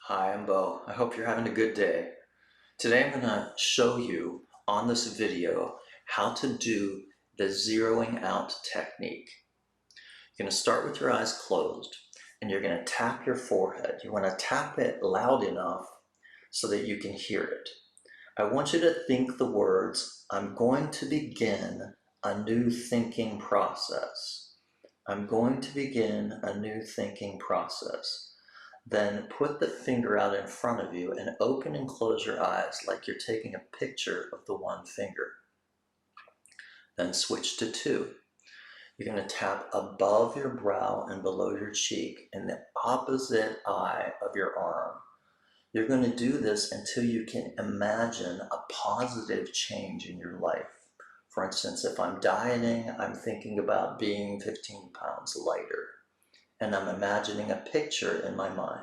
Hi, I'm Bo. I hope you're having a good day. Today I'm going to show you on this video how to do the zeroing out technique. You're going to start with your eyes closed and you're going to tap your forehead. You want to tap it loud enough so that you can hear it. I want you to think the words, "I'm going to begin a new thinking process." I'm going to begin a new thinking process. Then put the finger out in front of you and open and close your eyes like you're taking a picture of the one finger. Then switch to two. You're going to tap above your brow and below your cheek in the opposite eye of your arm. You're going to do this until you can imagine a positive change in your life. For instance, if I'm dieting, I'm thinking about being 15 pounds lighter, and I'm imagining a picture in my mind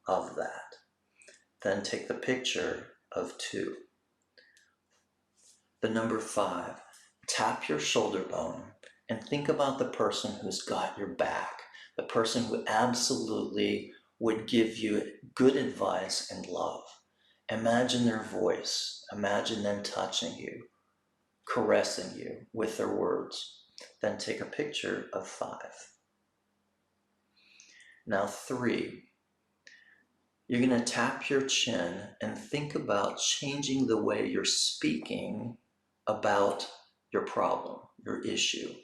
of that. Then take the picture of two. The number 5, tap your shoulder bone and think about the person who's got your back, the person who absolutely would give you good advice and love. Imagine their voice, imagine them touching you, caressing you with their words. Then take a picture of 5. Now 3, you're going to tap your chin and think about changing the way you're speaking about your problem, your issue.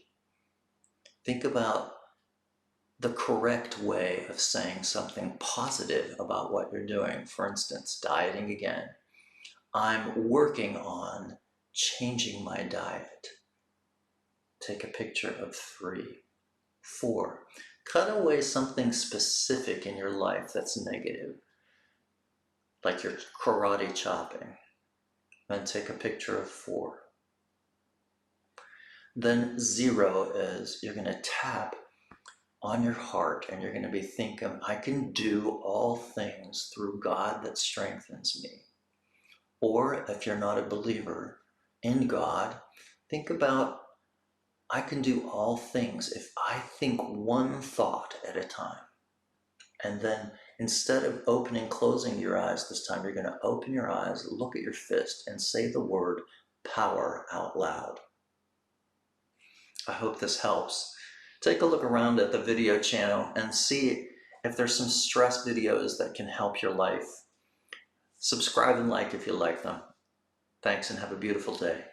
Think about the correct way of saying something positive about what you're doing. For instance, dieting again. I'm working on changing my diet. Take a picture of 3. 4, cut away something specific in your life that's negative, like you're karate chopping. Then take a picture of 4. Then 0 is you're going to tap on your heart and you're going to be thinking, I can do all things through God that strengthens me. Or if you're not a believer in God, think about, I can do all things if I think one thought at a time. And then instead of opening and closing your eyes this time, you're going to open your eyes, look at your fist, and say the word power out loud. I hope this helps. Take a look around at the video channel and see if there's some stress videos that can help your life. Subscribe and like if you like them. Thanks and have a beautiful day.